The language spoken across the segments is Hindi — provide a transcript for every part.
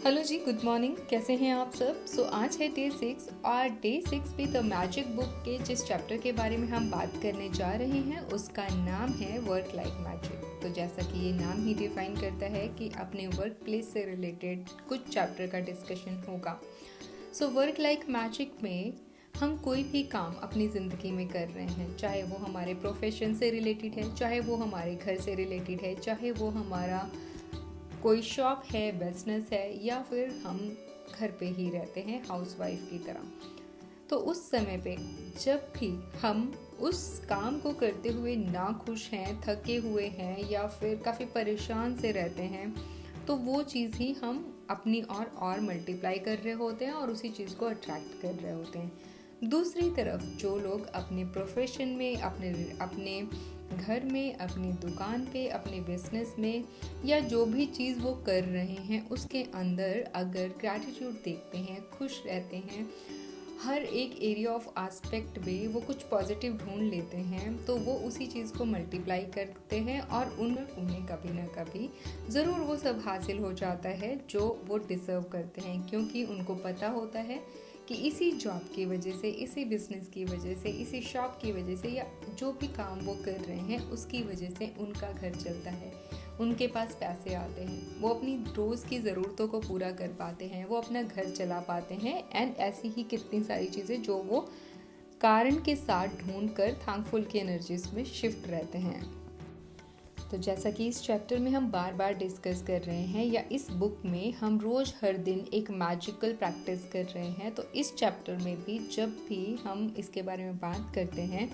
हेलो जी, गुड मॉर्निंग। कैसे हैं आप सब? आज है डे 6 और डे 6 पे द मैजिक बुक के जिस चैप्टर के बारे में हम बात करने जा रहे हैं उसका नाम है वर्क लाइक मैजिक। तो जैसा कि ये नाम ही डिफाइन करता है कि अपने वर्क प्लेस से रिलेटेड कुछ चैप्टर का डिस्कशन होगा। वर्क लाइक मैजिक में हम कोई भी काम अपनी ज़िंदगी में कर रहे हैं, चाहे वो हमारे प्रोफेशन से रिलेटेड है, चाहे वो हमारे घर से रिलेटेड है, चाहे वो हमारा कोई शॉप है, बिजनेस है, या फिर हम घर पे ही रहते हैं हाउसवाइफ की तरह। तो उस समय पे जब भी हम उस काम को करते हुए ना खुश हैं, थके हुए हैं या फिर काफ़ी परेशान से रहते हैं, तो वो चीज़ ही हम अपनी और मल्टीप्लाई कर रहे होते हैं और उसी चीज़ को अट्रैक्ट कर रहे होते हैं। दूसरी तरफ जो लोग अपने प्रोफेशन में, अपने घर में, अपनी दुकान पे, अपने बिजनेस में या जो भी चीज़ वो कर रहे हैं उसके अंदर अगर ग्रैटिट्यूड देखते हैं, खुश रहते हैं, हर एक एरिया ऑफ एस्पेक्ट में वो कुछ पॉजिटिव ढूंढ लेते हैं, तो वो उसी चीज़ को मल्टीप्लाई करते हैं और उन्हें कभी ना कभी ज़रूर वो सब हासिल हो जाता है जो वो डिज़र्व करते हैं, क्योंकि उनको पता होता है कि इसी जॉब की वजह से, इसी बिजनेस की वजह से, इसी शॉप की वजह से या जो भी काम वो कर रहे हैं उसकी वजह से उनका घर चलता है, उनके पास पैसे आते हैं, वो अपनी रोज़ की ज़रूरतों को पूरा कर पाते हैं, वो अपना घर चला पाते हैं एंड ऐसी ही कितनी सारी चीज़ें जो वो कारण के साथ ढूंढ कर थैंकफुल की एनर्जीज में शिफ्ट रहते हैं। तो जैसा कि इस चैप्टर में हम बार बार डिस्कस कर रहे हैं या इस बुक में हम रोज़ हर दिन एक मैजिकल प्रैक्टिस कर रहे हैं, तो इस चैप्टर में भी जब भी हम इसके बारे में बात करते हैं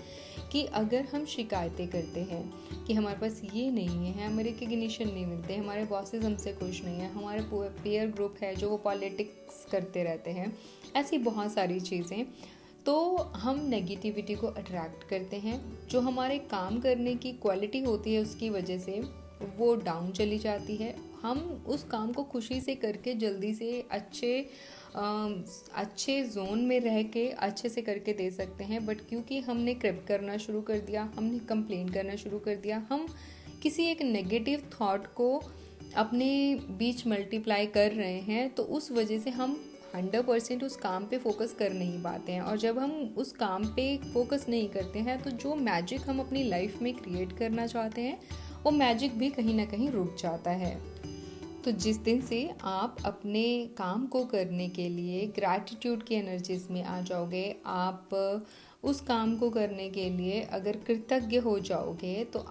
कि अगर हम शिकायतें करते हैं कि हमारे पास ये नहीं है, हमें रिकग्निशन नहीं मिलते, हमारे बॉसेस हमसे खुश नहीं है, हमारे पीयर ग्रुप है जो वो पॉलिटिक्स करते रहते हैं, ऐसी बहुत सारी चीज़ें, तो हम नेगेटिविटी को अट्रैक्ट करते हैं। जो हमारे काम करने की क्वालिटी होती है उसकी वजह से वो डाउन चली जाती है। हम उस काम को खुशी से करके जल्दी से अच्छे जोन में रह के अच्छे से करके दे सकते हैं, बट क्योंकि हमने क्रिप करना शुरू कर दिया, हमने कंप्लेन करना शुरू कर दिया, हम किसी एक नेगेटिव थॉट को अपने बीच मल्टीप्लाई कर रहे हैं, तो उस वजह से हम 100% उस काम पे फोकस कर नहीं पाते हैं। और जब हम उस काम पे फोकस नहीं करते हैं तो जो मैजिक हम अपनी लाइफ में क्रिएट करना चाहते हैं वो मैजिक भी कहीं ना कहीं रुक जाता है। तो जिस दिन से आप अपने काम को करने के लिए ग्रैटिट्यूड की एनर्जीज में आ जाओगे, आप उस काम को करने के लिए अगर कृतज्ञ हो जाओगे, तो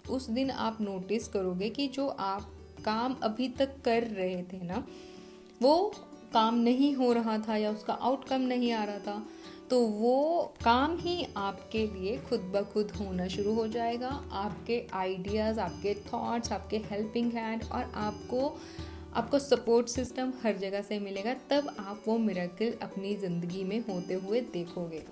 उस दिन आप नोटिस करोगे कि जो आप काम अभी तक कर रहे थे ना, वो काम नहीं हो रहा था या उसका आउटकम नहीं आ रहा था, तो वो काम ही आपके लिए खुद ब खुद होना शुरू हो जाएगा। आपके आइडियाज़, आपके थॉट्स, आपके हेल्पिंग हैंड और आपको सपोर्ट सिस्टम हर जगह से मिलेगा, तब आप वो मिरेकल अपनी ज़िंदगी में होते हुए देखोगे।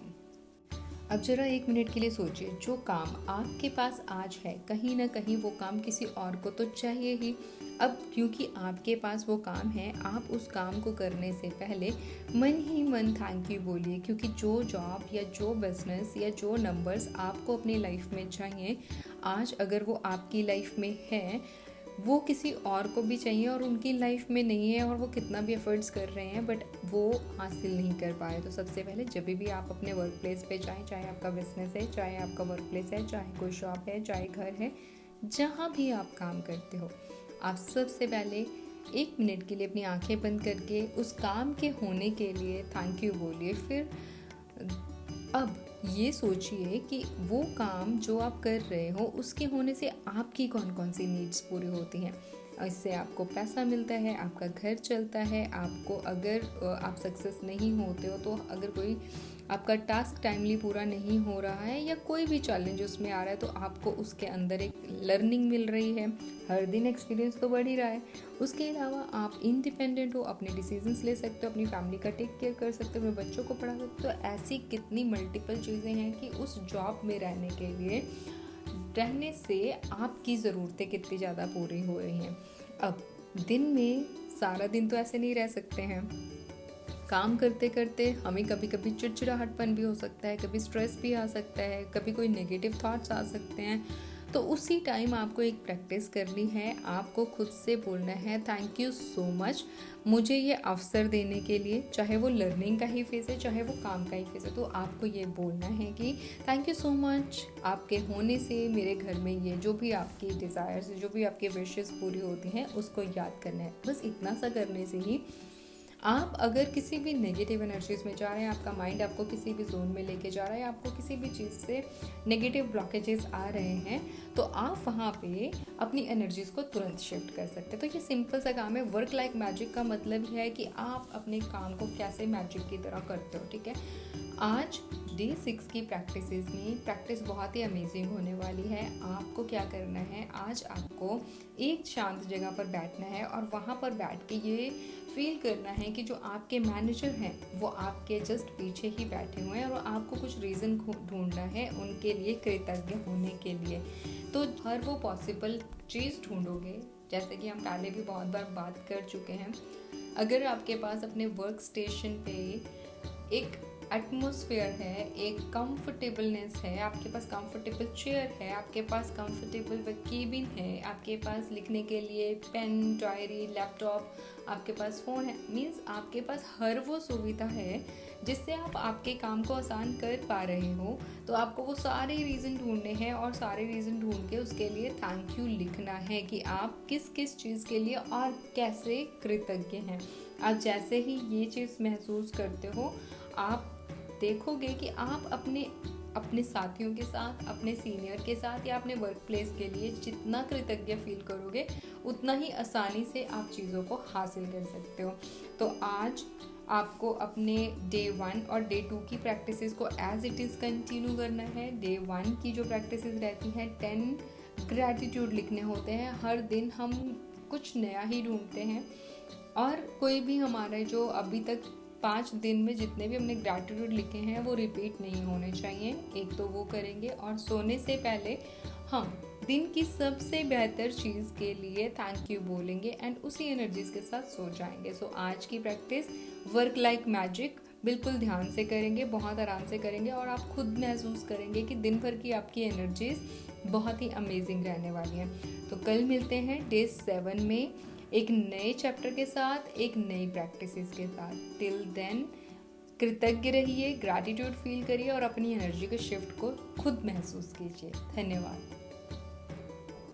अब जरा 1 मिनट के लिए सोचिए, जो काम आपके पास आज है कहीं ना कहीं वो काम किसी और को तो चाहिए ही। अब क्योंकि आपके पास वो काम है, आप उस काम को करने से पहले मन ही मन थैंक यू बोलिए, क्योंकि जो जॉब या जो बिजनेस या जो नंबर्स आपको अपनी लाइफ में चाहिए, आज अगर वो आपकी लाइफ में है, वो किसी और को भी चाहिए और उनकी लाइफ में नहीं है और वो कितना भी एफर्ट्स कर रहे हैं बट वो हासिल नहीं कर पाए। तो सबसे पहले जब भी आप अपने वर्क प्लेस पे जाएँ, चाहे आपका बिजनेस है, चाहे आपका वर्क प्लेस है, चाहे कोई शॉप है, चाहे घर है, जहाँ भी आप काम करते हो, आप सबसे पहले 1 मिनट के लिए अपनी आंखें बंद करके उस काम के होने के लिए थैंक यू बोलिए। फिर अब ये सोचिए कि वो काम जो आप कर रहे हो उसके होने से आपकी कौन कौन सी नीड्स पूरी होती हैं। इससे आपको पैसा मिलता है, आपका घर चलता है, आपको अगर आप सक्सेस नहीं होते हो, तो अगर कोई आपका टास्क टाइमली पूरा नहीं हो रहा है या कोई भी चैलेंज उसमें आ रहा है, तो आपको उसके अंदर एक लर्निंग मिल रही है, हर दिन एक्सपीरियंस तो बढ़ ही रहा है। उसके अलावा आप इंडिपेंडेंट हो, अपने डिसीजंस ले सकते हो, अपनी फैमिली का टेक केयर कर सकते हो, अपने बच्चों को पढ़ा सकते हो। तो ऐसी कितनी मल्टीपल चीज़ें हैं कि उस जॉब में रहने से आपकी ज़रूरतें कितनी ज़्यादा पूरी हो रही हैं। अब दिन में सारा दिन तो ऐसे नहीं रह सकते हैं, काम करते करते हमें कभी कभी चिड़चिड़ाहटपन भी हो सकता है, कभी स्ट्रेस भी आ सकता है, कभी कोई नेगेटिव थॉट्स आ सकते हैं। तो उसी टाइम आपको एक प्रैक्टिस करनी है, आपको खुद से बोलना है थैंक यू सो मच मुझे ये अवसर देने के लिए, चाहे वो लर्निंग का ही फेस है चाहे वो काम का ही फेस है, तो आपको ये बोलना है कि थैंक यू सो मच, आपके होने से मेरे घर में ये जो भी आपकी डिज़ायर्स, जो भी आपकी विशेस पूरी होती हैं उसको याद करना है। बस इतना सा करने से ही आप अगर किसी भी नेगेटिव एनर्जीज में जा रहे हैं, आपका माइंड आपको किसी भी जोन में लेके जा रहा है, आपको किसी भी चीज़ से नेगेटिव ब्लॉकेजेस आ रहे हैं, तो आप वहाँ पे अपनी एनर्जीज को तुरंत शिफ्ट कर सकते हैं। तो ये सिंपल सा काम है। वर्क लाइक मैजिक का मतलब है कि आप अपने काम को कैसे मैजिक की तरह करते हो, ठीक है। आज डे 6 की प्रैक्टिस बहुत ही अमेजिंग होने वाली है। आपको क्या करना है, आज आपको एक शांत जगह पर बैठना है और वहाँ पर बैठ के ये फील करना है कि जो आपके मैनेजर हैं वो आपके जस्ट पीछे ही बैठे हुए हैं और आपको कुछ रीज़न ढूंढना है उनके लिए कृतज्ञ होने के लिए। तो हर वो पॉसिबल चीज़ ढूंढोगे, जैसे कि हम पहले भी बहुत बार बात कर चुके हैं। अगर आपके पास अपने वर्क स्टेशन पे एक एटमॉस्फेयर है, एक कंफर्टेबलनेस है, आपके पास कंफर्टेबल चेयर है, आपके पास कंफर्टेबल केबिन है, आपके पास लिखने के लिए पेन, डायरी, लैपटॉप, आपके पास फ़ोन है, मीन्स आपके पास हर वो सुविधा है जिससे आप आपके काम को आसान कर पा रहे हो, तो आपको वो सारे रीज़न ढूंढने हैं और सारे रीज़न ढूंढ के उसके लिए थैंक यू लिखना है कि आप किस किस चीज़ के लिए और कैसे कृतज्ञ हैं। आप जैसे ही ये चीज़ महसूस करते हो, आप देखोगे कि आप अपने साथियों के साथ, अपने सीनियर के साथ या अपने वर्क प्लेस के लिए जितना कृतज्ञ फील करोगे उतना ही आसानी से आप चीज़ों को हासिल कर सकते हो। तो आज आपको अपने डे 1 और डे 2 की प्रैक्टिसेस को एज इट इज़ कंटिन्यू करना है। डे 1 की जो प्रैक्टिसेस रहती हैं 10 ग्रैटिट्यूड लिखने होते हैं। हर दिन हम कुछ नया ही ढूंढते हैं और कोई भी हमारे जो अभी तक 5 दिन में जितने भी हमने ग्रैटिट्यूड लिखे हैं वो रिपीट नहीं होने चाहिए। एक तो वो करेंगे और सोने से पहले हम दिन की सबसे बेहतर चीज़ के लिए थैंक यू बोलेंगे एंड उसी एनर्जीज के साथ सो जाएंगे। सो आज की प्रैक्टिस वर्क लाइक मैजिक बिल्कुल ध्यान से करेंगे, बहुत आराम से करेंगे और आप खुद महसूस करेंगे कि दिन भर की आपकी एनर्जीज बहुत ही अमेजिंग रहने वाली हैं। तो कल मिलते हैं डे 7 में एक नए चैप्टर के साथ, एक नई प्रैक्टिसेस के साथ। टिल देन कृतज्ञ रहिए, ग्रैटिट्यूड फील करिए और अपनी एनर्जी के शिफ्ट को खुद महसूस कीजिए। धन्यवाद।